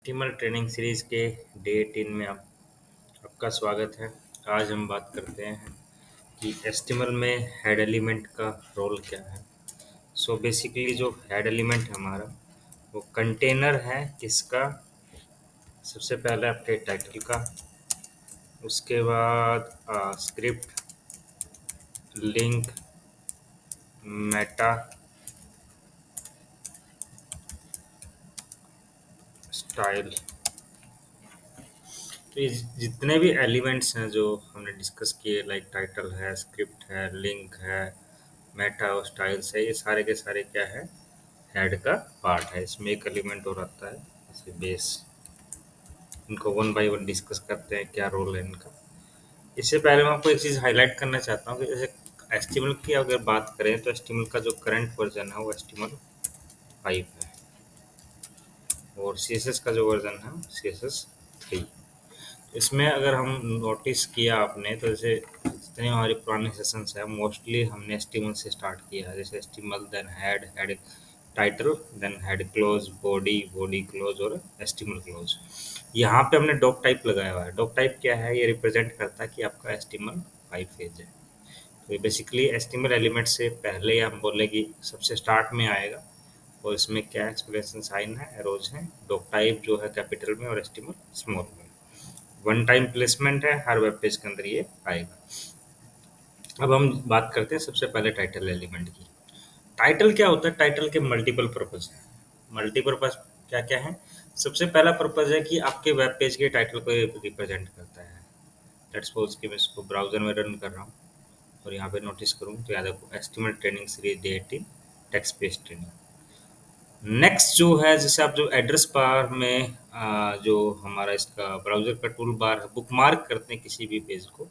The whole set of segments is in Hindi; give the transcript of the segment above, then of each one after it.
एचटीएमएल ट्रेनिंग सीरीज के डे 18 में आपका स्वागत है। आज हम बात करते हैं कि एचटीएमएल में हेड एलिमेंट का रोल क्या है। सो बेसिकली जो हेड एलिमेंट है हमारा वो कंटेनर है किसका। सबसे पहले आपके टाइटल का, उसके बाद स्क्रिप्ट, लिंक, मेटा, स्टाइल। तो ये जितने भी एलिमेंट्स हैं जो हमने डिस्कस किए, लाइक टाइटल है, स्क्रिप्ट है, लिंक है, मेटा और स्टाइल्स है, ये सारे के सारे क्या है, हेड का पार्ट है। इसमें एक एलिमेंट और आता है जैसे बेस। इनको वन बाय वन डिस्कस करते हैं क्या रोल है इनका। इससे पहले मैं आपको एक चीज़ हाईलाइट करना चाहता हूँ कि जैसे एचटीएमएल की अगर बात करें तो एचटीएमएल का जो करंट वर्जन है वो एचटीएमएल 5 है, और सीएसएस का जो वर्जन है सीएसएस 3। इसमें अगर हम नोटिस किया आपने तो जैसे जितने हमारे पुराने सेशंस हैं मोस्टली हमने एचटीएमएल से स्टार्ट किया है। जैसे HTML, then head, head title, then head close, body, body close और एचटीएमएल क्लोज। यहाँ पे हमने डॉक टाइप लगाया हुआ है। डॉक टाइप क्या है, ये रिप्रेजेंट करता है कि आपका एचटीएमएल 5 फेज है। तो ये बेसिकली एचटीएमएल एलिमेंट से पहले हम बोले कि सबसे स्टार्ट में आएगा, और इसमें क्या एक्सप्लेनेशन साइन है, एरोज है, डॉक टाइप जो है कैपिटल में और एचटीएमएल स्मॉल में। वन टाइम प्लेसमेंट है, हर वेब पेज के अंदर ये आएगा। अब हम बात करते हैं सबसे पहले टाइटल एलिमेंट की। टाइटल क्या होता है, टाइटल के मल्टीपल पर्पज है। मल्टीपर्पज क्या क्या है, सबसे पहला पर्पज है कि आपके वेब पेज के टाइटल को रिप्रेजेंट करता है। लेट्स सपोज कि मैं इसको ब्राउजर में रन कर रहा हूँ और यहाँ पे नोटिस करूँ तो याद रखो HTML training series day 18 text based training. Next जो है, जैसे आप जो एड्रेस बार में जो हमारा इसका ब्राउज़र का टूल बार है, बुकमार्क करते हैं किसी भी पेज को,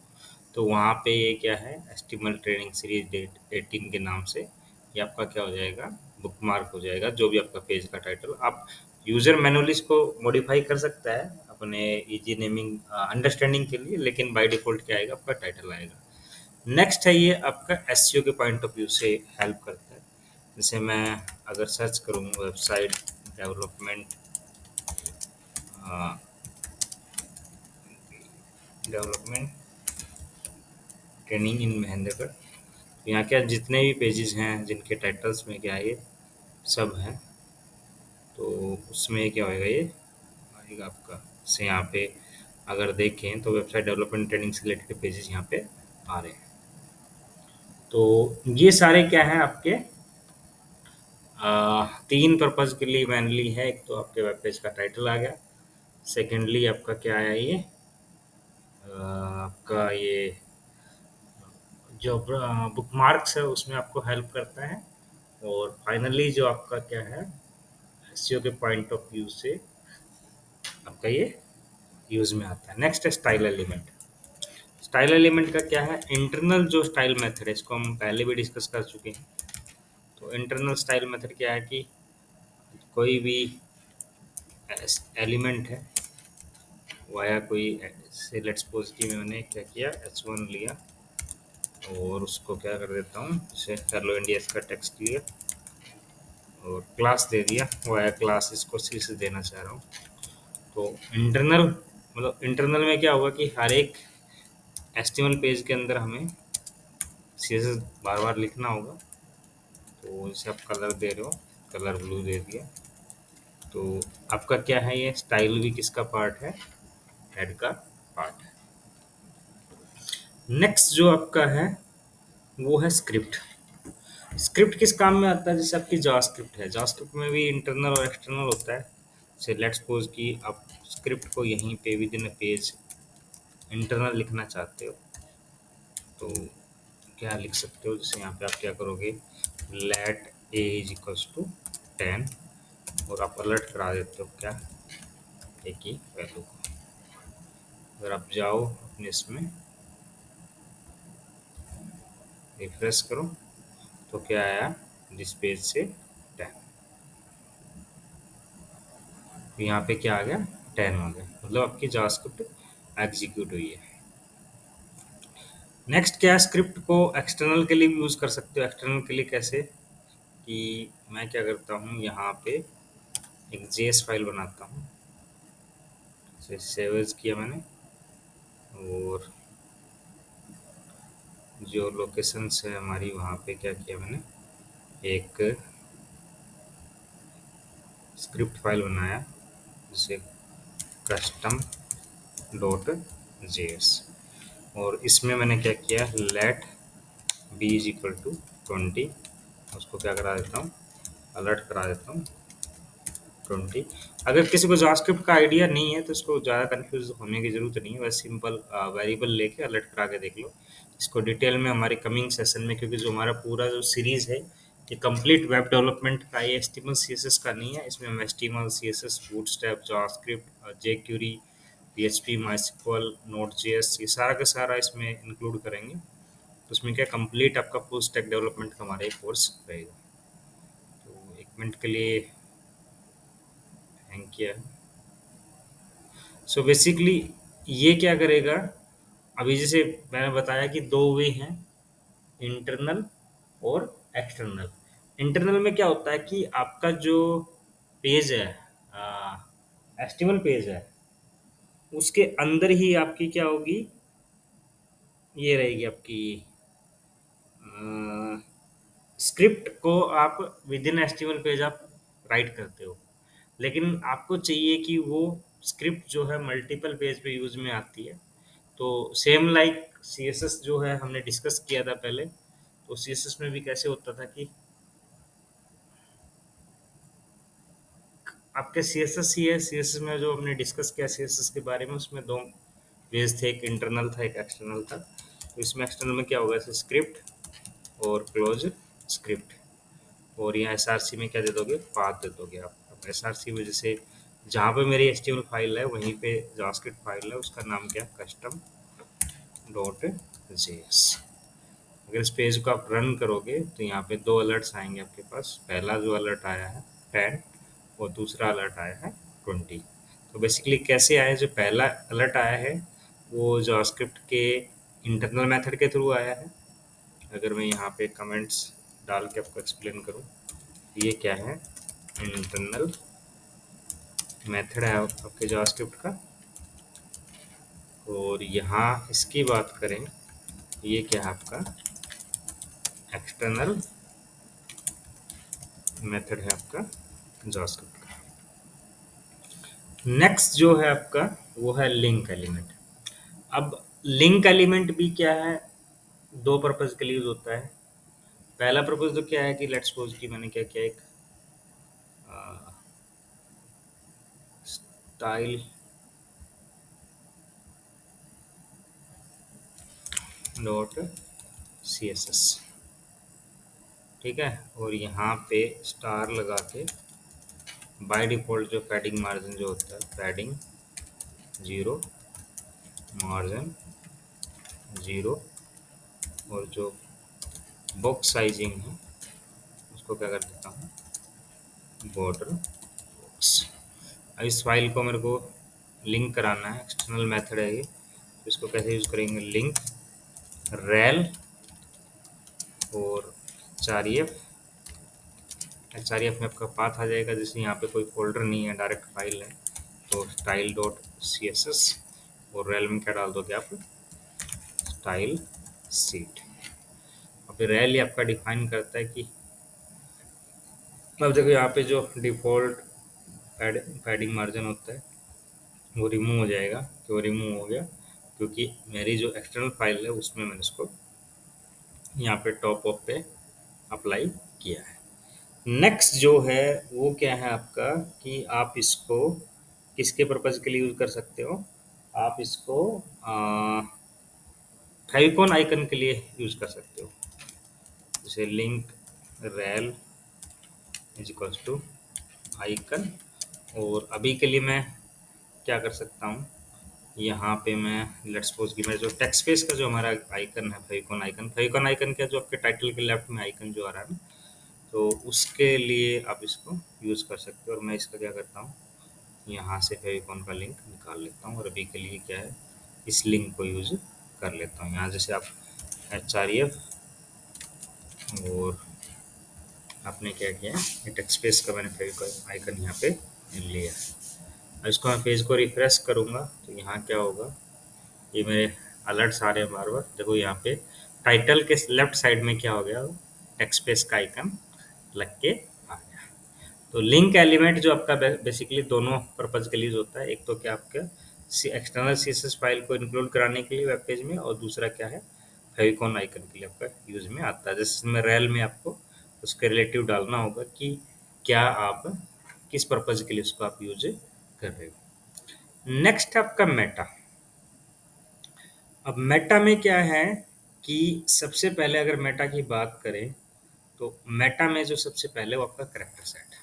तो वहाँ पे ये क्या है, एचटीएमएल ट्रेनिंग सीरीज डेट 18 के नाम से ये आपका क्या हो जाएगा, बुकमार्क हो जाएगा। जो भी आपका पेज का टाइटल, आप यूज़र मैनुअली इसको मॉडिफाई कर सकता है अपने इजी नेमिंग अंडरस्टैंडिंग के लिए, लेकिन बाय डिफ़ॉल्ट क्या आएगा, आपका टाइटल आएगा। नेक्स्ट है ये आपका एसईओ के पॉइंट ऑफ व्यू से हेल्प करता है। जैसे मैं अगर सर्च करूँ website development development training in Mahendragarh, तो यहाँ क्या जितने भी पेजेस हैं जिनके टाइटल्स में क्या है ये सब हैं, तो उसमें क्या होएगा, ये आएगा आपका से यहाँ पे अगर देखें तो वेबसाइट डेवलपमेंट ट्रेनिंग से रिलेटेड पेजेस यहाँ पे आ रहे हैं। तो ये सारे क्या हैं आपके तीन पर्पज़ के लिए मेनली है। एक तो आपके वेब पेज का टाइटल आ गया, सेकेंडली आपका क्या है, ये आपका ये जो बुकमार्क्स है उसमें आपको हेल्प करता है, और फाइनली जो आपका क्या है, एसईओ के पॉइंट ऑफ व्यू से आपका ये यूज में आता है। नेक्स्ट है स्टाइल एलिमेंट। स्टाइल एलिमेंट का क्या है, इंटरनल जो स्टाइल मेथड है, इसको हम पहले भी डिस्कस कर चुके हैं। तो इंटरनल स्टाइल मेथड क्या है कि कोई भी एलिमेंट है वाया कोई से, लेट्स सपोज कि मैंने क्या किया, h1 लिया और उसको क्या कर देता हूँ, जैसे हेलो इंडिया का टेक्स्ट लिया और क्लास दे दिया, वाया क्लास इसको सी से देना चाह रहा हूँ। तो इंटरनल मतलब इंटरनल में क्या होगा कि हर एक एचटीएमएल पेज के अंदर हमें सीएसएस बार बार लिखना होगा। तो जैसे आप कलर दे रहे हो, कलर ब्लू दे दिया, तो आपका क्या है, ये स्टाइल भी किसका पार्ट है, हेड का पार्ट है। नेक्स्ट जो आपका है वो है स्क्रिप्ट। स्क्रिप्ट किस काम में आता है, जैसे आपकी जावास्क्रिप्ट है, जावास्क्रिप्ट में भी इंटरनल और एक्सटर्नल होता है। जैसे लेट्स सपोज कि आप स्क्रिप्ट को यहीं पे विद इन पेज इंटरनल लिखना चाहते हो, तो क्या लिख सकते हो, जैसे यहाँ पे आप क्या करोगे, let a is equals to 10, और आप अलर्ट करा देते हो क्या, ए की वैल्यू को। अगर आप जाओ अपने इसमें रिफ्रेश करो तो क्या आया, दिस पेज से 10, तो यहाँ पे क्या आ गया, 10 आ गया, मतलब आपकी जावास्क्रिप्ट एग्जीक्यूट हुई है। नेक्स्ट क्या है, स्क्रिप्ट को एक्सटर्नल के लिए भी यूज़ कर सकते हो। एक्सटर्नल के लिए कैसे, कि मैं क्या करता हूँ, यहाँ पे एक जेएस फाइल बनाता हूँ, सेव एज किया मैंने, और जो लोकेशंस है हमारी वहाँ पे क्या किया मैंने, एक स्क्रिप्ट फाइल बनाया जिसे कस्टम डॉट जेएस, और इसमें मैंने क्या किया, let b is equal to 20, उसको क्या करा देता हूँ, अलर्ट करा देता हूँ 20। अगर किसी को जावास्क्रिप्ट का आइडिया नहीं है तो इसको ज़्यादा कंफ्यूज होने की ज़रूरत नहीं है, बस सिंपल वेरिएबल लेके अलर्ट करा के देख लो। इसको डिटेल में हमारे कमिंग सेशन में, क्योंकि जो हमारा पूरा जो सीरीज़ है ये कंप्लीट वेब डेवलपमेंट का, ये एचटीएमएल सीएसएस का नहीं है। इसमें हम HTML CSS, Bootstrap, JavaScript, jQuery, PHP, MySQL, Node JS, ये सारा का सारा इसमें इंक्लूड करेंगे। तो उसमें क्या कंप्लीट आपका फुल स्टैक डेवलपमेंट का हमारा एक कोर्स रहेगा। तो 1 मिनट के लिए हैंग किया है। सो बेसिकली ये क्या करेगा, अभी जैसे मैंने बताया कि दो वे हैं, इंटरनल और एक्सटर्नल। इंटरनल में क्या होता है कि आपका जो पेज है, एचटीएमएल पेज है, उसके अंदर ही आपकी क्या होगी, ये रहेगी आपकी स्क्रिप्ट को आप विद इन एचटीएमएल पेज आप राइट करते हो, लेकिन आपको चाहिए कि वो स्क्रिप्ट जो है मल्टीपल पेज पे यूज में आती है। तो सेम लाइक सीएसएस जो है हमने डिस्कस किया था पहले, तो सीएसएस में भी कैसे होता था कि आपके सीएसएस ही है, सीएसएस में जो हमने डिस्कस किया सीएसएस के बारे में, उसमें दो पेज थे, एक इंटरनल था एक एक्सटर्नल था। तो इसमें एक्सटर्नल में क्या होगा, जैसे स्क्रिप्ट और क्लोज स्क्रिप्ट, और यहाँ एसआरसी में क्या दे दोगे, पाथ दे दोगे आप एसआरसी में। जैसे जहाँ पे मेरी एचटीएमएल फाइल है वहीं पे जावास्क्रिप्ट फाइल है, उसका नाम क्या है, कस्टम डॉट जेएस। अगर इस पेज को आप रन करोगे तो यहाँ पे दो अलर्ट्स आएंगे आपके पास। पहला जो अलर्ट आया है 10 और दूसरा अलर्ट आया है 20। तो बेसिकली कैसे आया, जो पहला अलर्ट आया है वो जावास्क्रिप्ट के इंटरनल मेथड के थ्रू आया है। अगर मैं यहाँ पे कमेंट्स डाल के आपको एक्सप्लेन करूँ, ये क्या है, इंटरनल मेथड है आपके जावास्क्रिप्ट का। और यहाँ इसकी बात करें, ये क्या है आपका एक्सटर्नल मेथड है आपका जावास्क्रिप्ट का। नेक्स्ट जो है आपका वो है लिंक एलिमेंट। अब लिंक एलिमेंट भी क्या है, दो पर्पज के लिए यूज होता है। पहला पर्पज तो क्या है कि लेट्स सपोज कि मैंने क्या किया, एक style dot C S S, ठीक है, और यहाँ पे स्टार लगा के बाय डिफॉल्ट जो पैडिंग मार्जिन जो होता है, पैडिंग 0, मार्जिन 0, और जो बॉक्स साइजिंग है उसको क्या कर देता हूँ, बॉर्डर बॉक्स। अब इस फाइल को मेरे को लिंक कराना है, एक्सटर्नल मेथड है ये, तो इसको कैसे यूज करेंगे, लिंक रेल और एच आर एफ में आपका पाथ आ जाएगा। जैसे यहाँ पे कोई फोल्डर नहीं है, डायरेक्ट फाइल है, तो style dot C S S, और रेल में क्या डाल दोगे आप, स्टाइल सीट। और फिर रेल ही आपका डिफाइन करता है कि अब देखो यहाँ पे जो डिफॉल्ट पैडिंग मार्जिन होता है वो रिमूव हो जाएगा। तो वो रिमूव हो गया क्योंकि मेरी जो एक्सटर्नल फाइल है उसमें मैंने इसको यहाँ पे टॉप ऑफ पे अप्लाई किया है। नेक्स्ट जो है वो क्या है आपका, कि आप इसको किसके पर्पज के लिए यूज कर सकते हो, आप इसको फेविकॉन आइकन के लिए यूज कर सकते हो। जैसे link rel is equals to icon, और अभी के लिए मैं क्या कर सकता हूँ, यहाँ पे मैं लेट्स सपोज कि मैं जो टेक्स्ट स्पेस का जो हमारा आइकन है, फेविकॉन आइकन क्या, जो आपके टाइटल के लेफ्ट में आइकन जो आ रहा है ना, तो उसके लिए आप इसको यूज़ कर सकते हो। और मैं इसका क्या करता हूँ, यहाँ से फेविकॉन का लिंक निकाल लेता हूँ, और अभी के लिए क्या है, इस लिंक को यूज़ कर लेता हूँ। यहाँ जैसे आप HREF, और आपने क्या किया, टेक्स्ट स्पेस का मैंने फेविकॉन आइकन यहाँ पे लिया है। अब इसको मैं पेज को रिफ्रेश करूँगा तो यहाँ क्या होगा, ये मेरे अलर्ट्स आ रहे हैं बार बार। देखो यहाँ पे टाइटल के लेफ्ट साइड में क्या हो गया, टेक्स्ट पेज का आइकन लग के आ गया। तो लिंक एलिमेंट जो आपका बेसिकली दोनों पर्पज के लिए होता है, एक तो क्या आपका एक्सटर्नल सीएसएस फाइल को इंक्लूड कराने के लिए वेब पेज में, और दूसरा क्या है, फेविकॉन आइकन के लिए आपका यूज में आता है। जैसे में रेल में आपको उसके रिलेटिव डालना होगा कि क्या आप किस पर्पज के लिए उसको आप यूज कर रहे हो। नेक्स्ट आपका मेटा। अब मेटा में क्या है कि सबसे पहले अगर मेटा की बात करें तो मेटा में जो सबसे पहले वो आपका करेक्टर सेट है।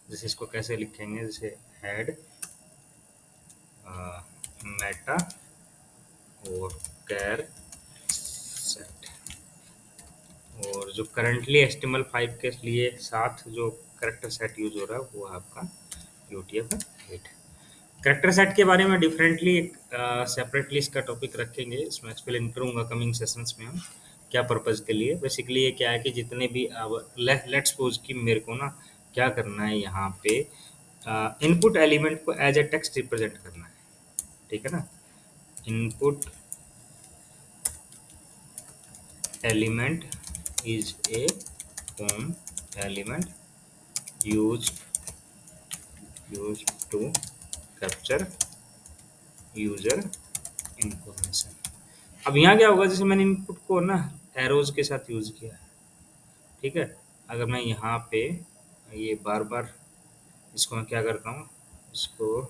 जैसे इसको कैसे लिखेंगे, जैसे हेड मेटा और कैर सेट, और जो करंटली HTML5 के लिए साथ जो करेक्टर सेट यूज हो रहा है वो है आपका UTF-8। करेक्टर सेट के बारे में डिफरेंटली एक सेपरेटली इसका टॉपिक रखेंगे, इसमें एक्सप्लेन करूंगा कमिंग सेशंस में हम क्या पर्पज के लिए। बेसिकली ये क्या है कि जितने भी अब लेट्स सपोज कि मेरे को ना क्या करना है, यहाँ पे इनपुट एलिमेंट को एज ए टेक्स्ट रिप्रेजेंट करना है, ठीक है ना। Input element is a form element use to capture user information. अब यहाँ क्या होगा, जैसे मैंने इनपुट को ना एरोज के साथ यूज किया है, ठीक है। अगर मैं यहाँ पे ये बार बार इसको मैं क्या करता हूँ, इसको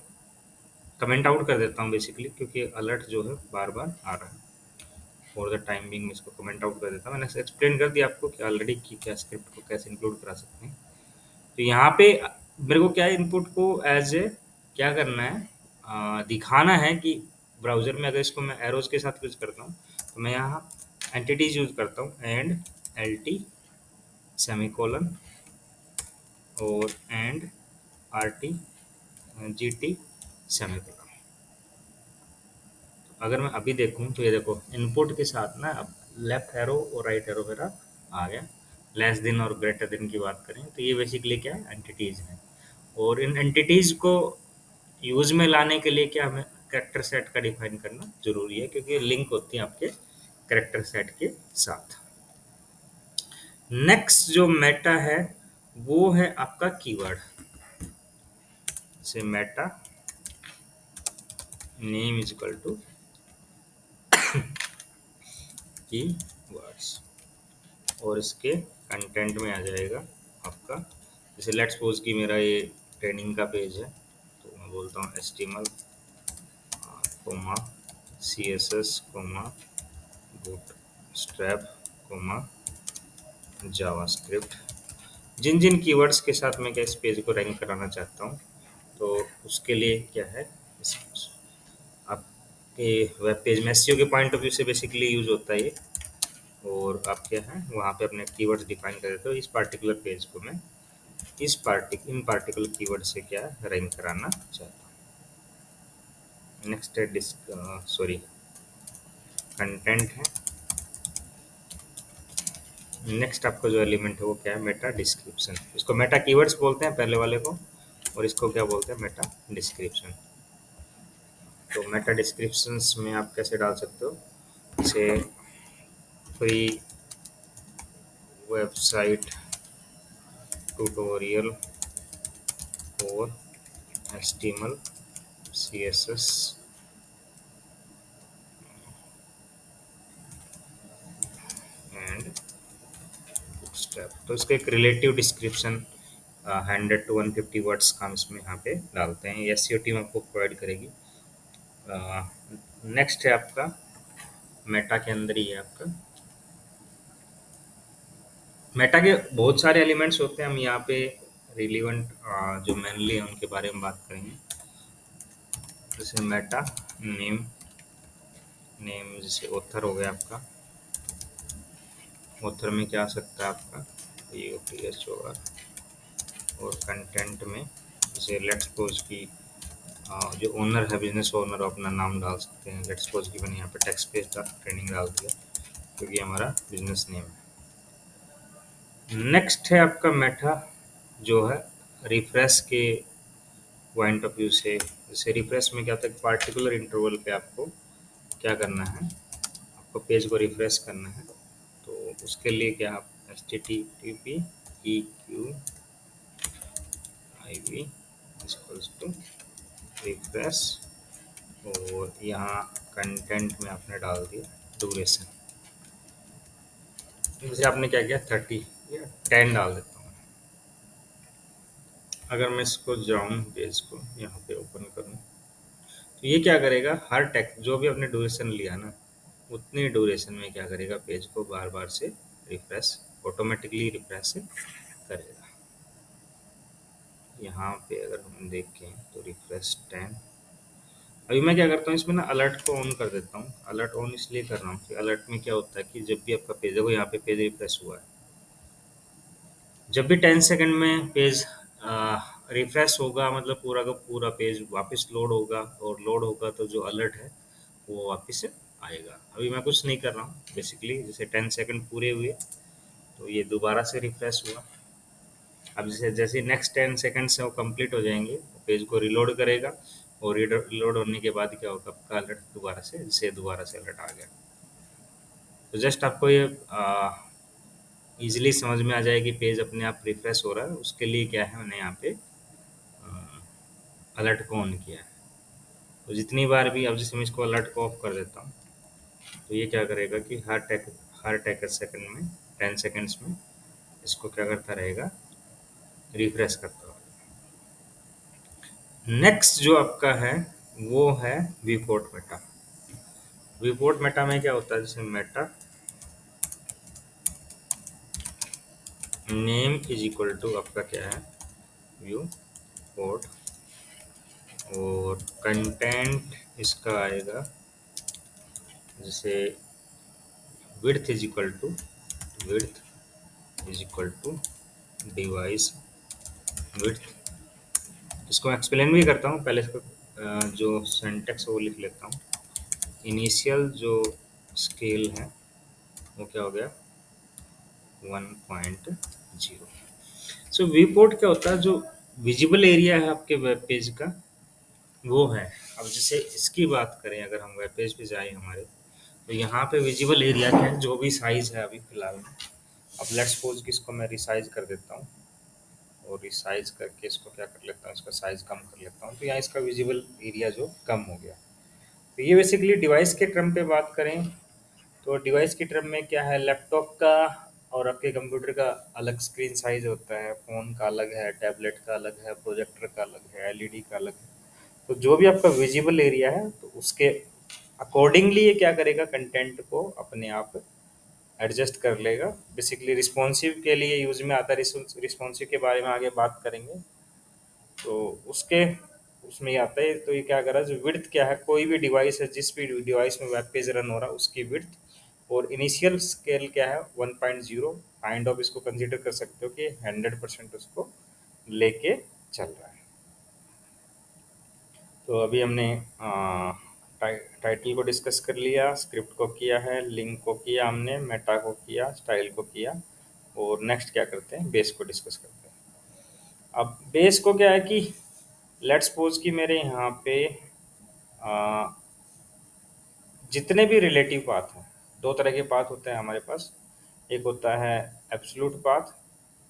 कमेंट आउट कर देता हूँ बेसिकली, क्योंकि अलर्ट जो है बार बार आ रहा है। फॉर द टाइम बिंग इसको कमेंट आउट कर देता हूँ। मैंने एक्सप्लेन कर दिया आपको कि ऑलरेडी की क्या स्क्रिप्ट को कैसे इंक्लूड करा सकते हैं। तो यहाँ पे मेरे को क्या है, इनपुट को एज ए क्या करना है, दिखाना है कि ब्राउजर में अगर इसको मैं एरोज के साथ यूज करता हूँ तो मैं यहाँ एंटिटीज यूज करता हूँ, एंड LT सेमीकोलन और एंड RT GT सेमीकोलन। अगर मैं अभी देखूं तो ये देखो इनपुट के साथ ना अब लेफ्ट एरो और राइट एरो मेरा आ गया। लेस देन और ग्रेटर देन की बात करें तो ये बेसिकली क्या है, एंटिटीज है। और इन एंटिटीज को यूज में लाने के लिए क्या हमें करेक्टर सेट का डिफाइन करना जरूरी है, क्योंकि लिंक होती है आपके करेक्टर सेट के साथ। नेक्स्ट जो मेटा है वो है आपका कीवर्ड। से meta name is equal to keywords, और इसके कंटेंट में आ जाएगा आपका, जैसे लेट्स सपोज कि मेरा ये ट्रेनिंग का पेज है तो मैं बोलता हूँ HTML comma CSS comma Bootstrap comma JavaScript. जिन जिन कीवर्ड्स के साथ मैं क्या इस पेज को रैंक कराना चाहता हूँ तो उसके लिए क्या है, आपके वेब पेज में SEO के पॉइंट ऑफ व्यू से बेसिकली यूज होता है ये। और आप क्या है वहाँ पे अपने कीवर्ड्स डिफाइन कर देते हो, इस पार्टिकुलर पेज को मैं इन पार्टिकुलर कीवर्ड से क्या रैंक कराना चाहता हूँ। नेक्स्ट है कंटेंट है। नेक्स्ट आपका जो एलिमेंट है वो क्या है, मेटा डिस्क्रिप्शन। इसको मेटा कीवर्ड्स बोलते हैं पहले वाले को, और इसको क्या बोलते हैं, मेटा डिस्क्रिप्शन। तो मेटा डिस्क्रिप्शंस में आप कैसे डाल सकते हो, जैसे फ्री वेबसाइट ट्यूटोरियल और HTML CSS एंड स्टेप। तो इसका एक रिलेटिव डिस्क्रिप्शन 100 to 150 वर्ड्स का हम इसमें यहाँ पे डालते हैं, ये SEO टीम आपको प्रोवाइड करेगी। नेक्स्ट है आपका मेटा के अंदर ही है आपका, मेटा के बहुत सारे एलिमेंट्स होते हैं, हम यहाँ पे रिलीवेंट जो मेनली है उनके बारे में बात करेंगे। जैसे मेटा नेम जैसे ऑथर हो गया आपका, ऑथर में क्या आ सकता है आपका AUTHOR, और कंटेंट में जैसे लेट्स सपोज की जो ओनर है, बिजनेस ओनर, अपना नाम डाल सकते हैं। लेट्स सपोज की मैंने यहाँ पे टेक्स्ट पेज का ट्रेनिंग डाल दिया क्योंकि हमारा बिजनेस नेम है। नेक्स्ट है आपका मेटा जो है रिफ्रेश के पॉइंट ऑफ व्यू से, जैसे रिफ्रेश में क्या होता है, पार्टिकुलर इंटरवल पे आपको क्या करना है, आपको पेज को रिफ्रेश करना है। तो उसके लिए क्या, आप HTTP://eq_iv रिफ्रेश, और यहाँ कंटेंट में आपने डाल दिया ड्यूरेशन। जैसे आपने क्या किया 30 या 10 डाल देता हूँ। अगर मैं इसको जाऊँ पेज को यहाँ पे ओपन करूँ, तो ये क्या करेगा, हर टेक्स्ट जो भी आपने ड्यूरेशन लिया ना, उतनी ड्यूरेशन में क्या करेगा, पेज को बार बार से रिफ्रेश, ऑटोमेटिकली रिफ्रेश करेगा। यहाँ पे अगर हम देखें तो रिफ्रेश 10। अभी मैं क्या करता हूँ, इसमें ना अलर्ट को ऑन कर देता हूँ। अलर्ट ऑन इसलिए कर रहा हूँ कि अलर्ट में क्या होता है कि जब भी आपका पेज, देखो यहाँ पे पेज रिफ्रेश हुआ है, जब भी 10 सेकंड में पेज रिफ्रेश होगा, मतलब पूरा का पूरा पेज वापस लोड होगा, और लोड होगा तो जो अलर्ट है वो वापस आएगा। अभी मैं कुछ नहीं कर रहा हूँ, बेसिकली जैसे 10 सेकंड पूरे हुए तो ये दोबारा से रिफ्रेश हुआ। अब जैसे जैसे नेक्स्ट 10 सेकंड से वो कंप्लीट हो जाएंगे, पेज को रिलोड करेगा, और रिलोड होने के बाद क्या होगा, आपका अलर्ट दोबारा से, जैसे दोबारा से अलर्ट आ गया। तो जस्ट आपको ये इजीली समझ में आ जाए कि पेज अपने आप रिफ्रेश हो रहा है, उसके लिए क्या है, मैंने यहाँ पे अलर्ट को ऑन किया है। तो जितनी बार भी, अब जैसे मैं इसको अलर्ट को ऑफ कर देता हूँ, तो ये क्या करेगा कि हर टेक सेकंड में, 10 सेकंड्स में इसको क्या करता रहेगा, रिफ्रेश करता रहेगा। नेक्स्ट जो आपका है वो है विपोर्ट मेटा। विपोर्ट मेटा में क्या होता है, जैसे meta name is equal to आपका क्या है, व्यू पोर्ट, और कंटेंट इसका आएगा जैसे width is equal to, width is equal to device width. इसको एक्सप्लेन भी करता हूँ, पहले इसको जो सिंटेक्स वो लिख लेता हूँ। इनिशियल जो स्केल है वो क्या हो गया, 1.0। सो व्यू पोर्ट क्या होता है, जो विजिबल एरिया है आपके वेब पेज का वो है। अब जैसे इसकी बात करें, अगर हम वेब पेज पे जाए हमारे, तो यहाँ पे विजिबल एरिया है जो भी साइज है अभी फिलहाल में। अब लेट्स सपोज कि इसको मैं रिसाइज कर देता हूँ, और रिसाइज करके इसको क्या कर लेता हूँ, इसका साइज कम कर लेता हूँ, तो यहाँ इसका विजिबल एरिया जो कम हो गया। तो ये बेसिकली डिवाइस के टर्म पे बात करें, तो डिवाइस की टर्म में क्या है, लैपटॉप का और आपके कंप्यूटर का अलग स्क्रीन साइज होता है, फ़ोन का अलग है, टैबलेट का अलग है, प्रोजेक्टर का अलग है, एलईडी का अलग है। तो जो भी आपका विजिबल एरिया है, तो उसके अकॉर्डिंगली ये क्या करेगा, कंटेंट को अपने आप एडजस्ट कर लेगा। बेसिकली रिस्पॉन्सिव के लिए यूज में आता है, रिस्पॉन्सिव के बारे में आगे बात करेंगे। तो उसके उसमें ये आता है, तो ये क्या कर रहा है, जो विड्थ क्या है, कोई भी डिवाइस है, जिस भी डिवाइस में वेब पेज रन हो रहा है उसकी विड्थ, और इनिशियल स्केल क्या है 1.0, काइंड ऑफ इसको कंसीडर कर सकते हो कि 100% उसको लेके चल रहा है। तो अभी हमने टाइटल को डिस्कस कर लिया, स्क्रिप्ट को किया है, लिंक को किया हमने, मेटा को किया, स्टाइल को किया, और नेक्स्ट क्या करते हैं, बेस को डिस्कस करते हैं। अब बेस को क्या है कि लेट्स सपोज कि मेरे यहाँ पे आ, जितने भी रिलेटिव पाथ हैं, दो तरह के पाथ होते हैं हमारे पास। एक होता है एब्सोल्यूट पाथ,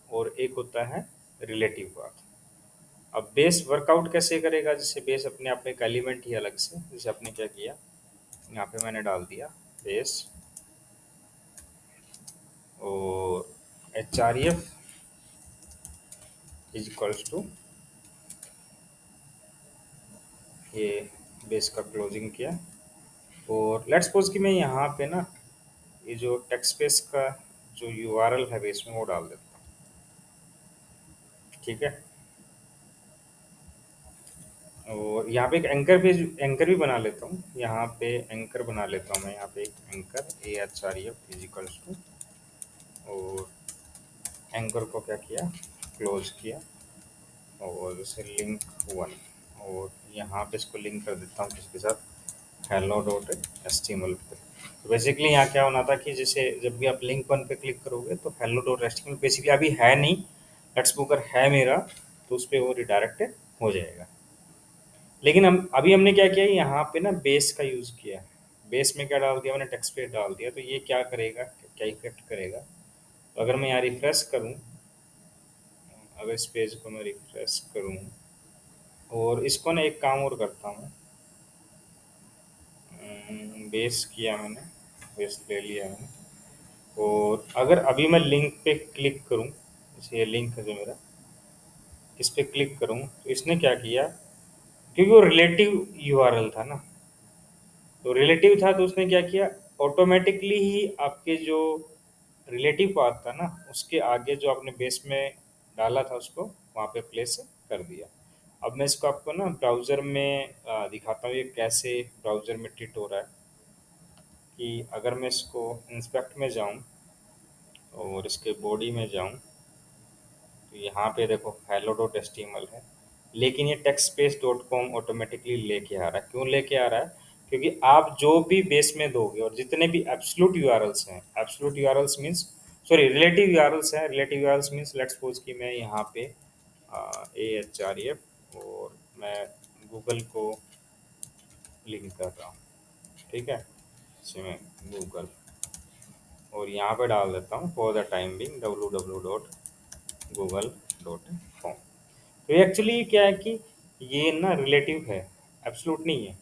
और एक होता है रिलेटिव पाथ। अब बेस वर्कआउट कैसे करेगा, जैसे बेस अपने आप में एक एलिमेंट ही अलग से, जैसे आपने क्या किया, यहाँ पे मैंने डाल दिया बेस, और HREF इज इक्वल्स टू, ये बेस का क्लोजिंग किया, और लेट्स सपोज कि मैं यहाँ पे ना ये जो टेक्स्ट स्पेस का जो यूआरएल है बेस में वो डाल देता हूँ, ठीक है। और यहाँ पे एक एंकर भी बना लेता हूँ, यहाँ पे एंकर बना लेता हूँ मैं, यहाँ पे एक एंकर AHREF इजिकल्स टू, और एंकर को क्या किया, क्लोज किया, और जैसे लिंक 1, और यहाँ पे इसको लिंक कर देता हूँ किसके साथ, hello.html पे। तो बेसिकली यहाँ क्या होना था कि जैसे जब भी आप लिंक 1 पे क्लिक करोगे तो hello.html बेसिकली अभी है नहीं, लेट्स अगर है मेरा, तो उस पर वो रिडायरेक्ट हो जाएगा। लेकिन हम अभी हमने क्या किया, यहाँ पे ना बेस का यूज़ किया है। बेस में क्या डाल दिया, मैंने टेक्स्ट पेज डाल दिया, तो ये क्या करेगा, क्या इफेक्ट करेगा। तो अगर मैं यहाँ रिफ्रेश करूँ, अगर इस पेज को मैं रिफ्रेश करूँ और इसको ना एक काम और करता हूँ, बेस किया मैंने, बेस ले लिया मैंने, और अगर अभी मैं लिंक पे क्लिक करूँ, जैसे ये लिंक है जो मेरा, इस पे क्लिक करूँ तो इसने क्या किया, क्योंकि वो रिलेटिव यूआरएल था ना, तो रिलेटिव था तो उसने क्या किया, ऑटोमेटिकली ही आपके जो रिलेटिव पाथ था ना, उसके आगे जो आपने बेस में डाला था उसको वहाँ पे प्लेस कर दिया। अब मैं इसको आपको ना ब्राउज़र में दिखाता हूँ ये कैसे ब्राउज़र में ट्रीट हो रहा है। कि अगर मैं इसको इंस्पेक्ट में जाऊँ और इसके बॉडी में जाऊँ, तो यहाँ पे देखो hello dot H T M L है, लेकिन ये टेक्सपेस डॉट कॉम ऑटोमेटिकली लेके आ रहा है। क्यों लेके आ रहा है, क्योंकि आप जो भी बेस में दोगे और जितने भी एब्सोल्यूट यूआरएल्स हैं, absolute URLs means, sorry relative URLs हैं, relative URLs means let's suppose कि मैं यहाँ पे ए एच आर एफ और मैं गूगल को लिंक कर रहा हूँ, ठीक है, जैसे मैं गूगल और यहाँ पे डाल देता हूँ for the time being www.google.com। तो एक्चुअली क्या है कि ये ना रिलेटिव है, एब्सोल्यूट नहीं है।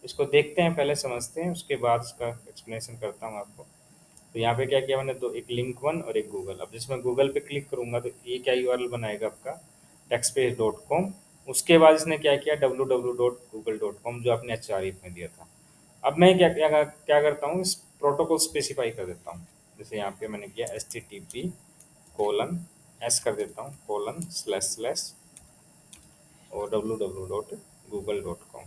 इसको देखते हैं, पहले समझते हैं, उसके बाद इसका एक्सप्लेनेशन करता हूँ आपको। तो यहाँ पे क्या किया मैंने, दो, एक लिंक वन और एक गूगल। अब जिसमें गूगल पे क्लिक करूंगा तो ये क्या यूआरएल बनाएगा आपका, textpage.com। उसके बाद इसने क्या किया, www.google.com जो आपने एच में दिया था। अब मैं क्या क्या क्या करता हूँ, इस प्रोटोकॉल स्पेसिफाई कर देता हूँ। जैसे यहाँ पे मैंने किया HTTP:// कर देता हूँ :// और www.google.com।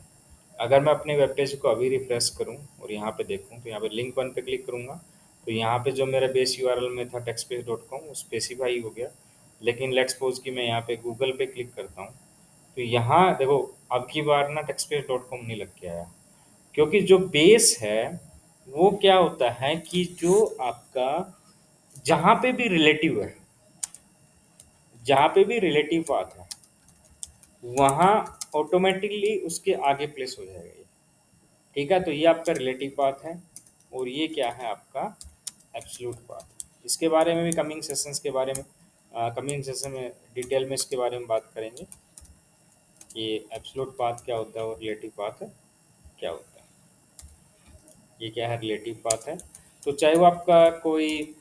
अगर मैं अपने वेब पेज को अभी रिफ्रेश करूं और यहाँ पे देखूं तो यहाँ पे लिंक वन पे क्लिक करूंगा, तो यहाँ पे जो मेरा बेस यूआरएल में था textpage.com वो स्पेसिफाई हो गया। लेकिन लेट्स सपोज कि मैं यहाँ पे गूगल पे क्लिक करता हूँ, तो यहाँ देखो अब की बार ना textpage.com नहीं लग के आया, क्योंकि जो बेस है वो क्या होता है कि जो आपका जहाँ पे भी रिलेटिव है, जहाँ पे भी रिलेटिव पाथ है, वहाँ ऑटोमेटिकली उसके आगे प्लेस हो जाएगा ये। ठीक है, तो ये आपका रिलेटिव पाथ है और ये क्या है आपका एब्सोल्यूट पाथ। इसके बारे में भी कमिंग सेशंस के बारे में, कमिंग सेशन में डिटेल में इसके बारे में बात करेंगे कि एब्सोल्यूट पाथ क्या होता है और रिलेटिव पाथ क्या होता है। ये क्या है, रिलेटिव पाथ है। तो चाहे वो आपका कोई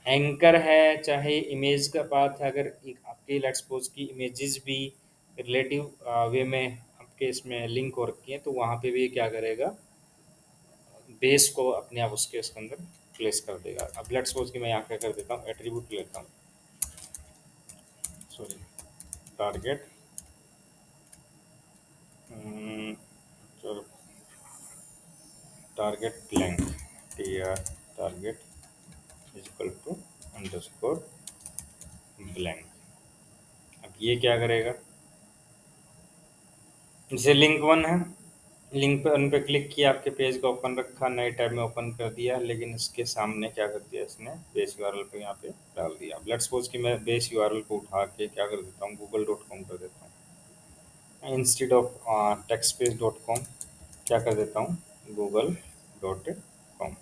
एंकर है, चाहे इमेज का पाथ है, अगर आपकी लेट्स सपोज की इमेजेस भी रिलेटिव वे में आपके इसमें लिंक हो रखी है, तो वहाँ पे भी क्या करेगा, बेस को अपने आप उसके अंदर प्लेस कर देगा। अब लेट्स सपोज कि मैं यहाँ क्या कर देता हूँ, एट्रीब्यूट लेता हूँ, सॉरी, टारगेट, चलो target blank, T R target is equal to underscore blank. अब ये क्या करेगा, जैसे लिंक वन है, लिंक पे उन पे क्लिक किया, आपके पेज को ओपन रखा, नए टैब में ओपन कर दिया, लेकिन इसके सामने क्या कर दिया इसने, बेस यूआरएल पे यहाँ पे डाल दिया। अब लेट्स सपोज कि मैं बेस यूआरएल को उठा के क्या कर देता हूँ, google.com कर देता हूँ, इंस्टेड ऑफ textpage.com क्या कर देता हूँ, google.com।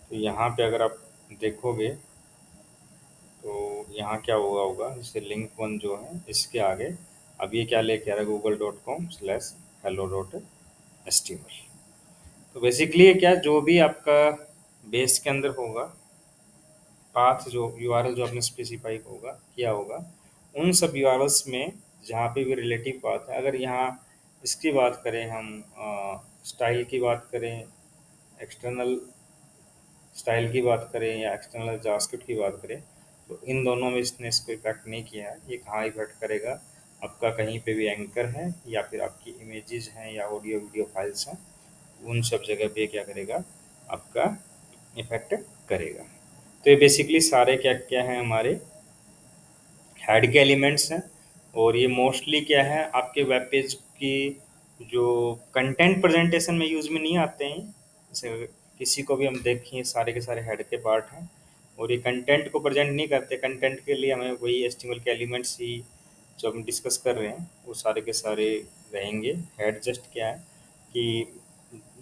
तो यहाँ पे अगर आप देखोगे तो यहाँ क्या हुआ होगा, जैसे लिंक वन जो है इसके आगे अब ये क्या लेके आ रहा है, google.com/hello.html। तो बेसिकली ये क्या, जो भी आपका बेस के अंदर होगा, पाथ जो यूआरएल जो आपने स्पेसिफाई होगा किया होगा, उन सब यूआरएल्स में जहाँ पे भी रिलेटिव पाथ है, अगर यहाँ इसकी बात करें हम, स्टाइल की बात करें, एक्सटर्नल स्टाइल की बात करें या एक्सटर्नल जावास्क्रिप्ट की बात करें, तो इन दोनों में इसने इसको इफेक्ट नहीं किया है। ये कहाँ इफेक्ट करेगा, आपका कहीं पे भी एंकर है या फिर आपकी इमेजेस हैं या ऑडियो वीडियो फाइल्स हैं, उन सब जगह पे क्या करेगा, आपका इफेक्ट करेगा। तो ये बेसिकली सारे क्या क्या हैं, हमारे हेड के एलिमेंट्स हैं। और ये मोस्टली क्या है, आपके वेब पेज की जो कंटेंट प्रेजेंटेशन में यूज़ में नहीं आते हैं। जैसे अगर किसी को भी हम देखें, सारे के सारे हेड के पार्ट हैं और ये कंटेंट को प्रेजेंट नहीं करते। कंटेंट के लिए हमें वही एचटीएमएल के एलिमेंट्स ही जो हम डिस्कस कर रहे हैं वो सारे के सारे रहेंगे। हेड जस्ट क्या है कि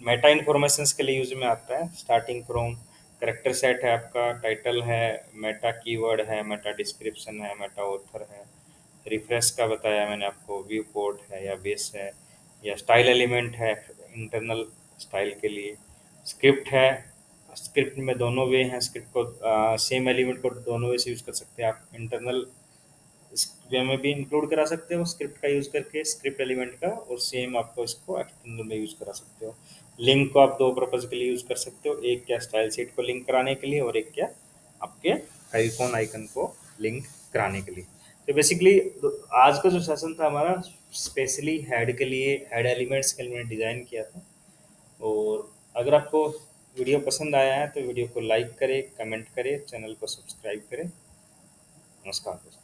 मेटा इन्फॉर्मेशंस के लिए यूज में आता है। स्टार्टिंग फ्रॉम करेक्टर सेट है आपका, टाइटल है, मेटा कीवर्ड है, मेटा डिस्क्रिप्शन है, मेटा ऑथर है, रिफ्रेश का बताया मैंने आपको, व्यू पोर्ट है या बेस है, या स्टाइल एलिमेंट है इंटरनल स्टाइल के लिए, स्क्रिप्ट है। स्क्रिप्ट में दोनों वे हैं, स्क्रिप्ट को सेम एलिमेंट को दोनों वे से यूज कर सकते हैं आप। इंटरनल इस वे में भी इंक्लूड करा सकते हो स्क्रिप्ट का यूज करके, स्क्रिप्ट एलिमेंट का, और सेम आपको इसको एक्सटर्नल में यूज करा सकते हो। लिंक को आप दो पर्पज के लिए यूज कर सकते हो, एक क्या स्टाइल शीट को लिंक कराने के लिए, और एक क्या आपके आईफोन आइकन को लिंक कराने के लिए। तो बेसिकली आज का जो सेशन था हमारा स्पेशली हेड के लिए, हेड एलिमेंट्स के लिए मैंने डिजाइन किया था। और अगर आपको वीडियो पसंद आया है तो वीडियो को लाइक करें, कमेंट करें, चैनल को सब्सक्राइब करें। नमस्कार दोस्तों।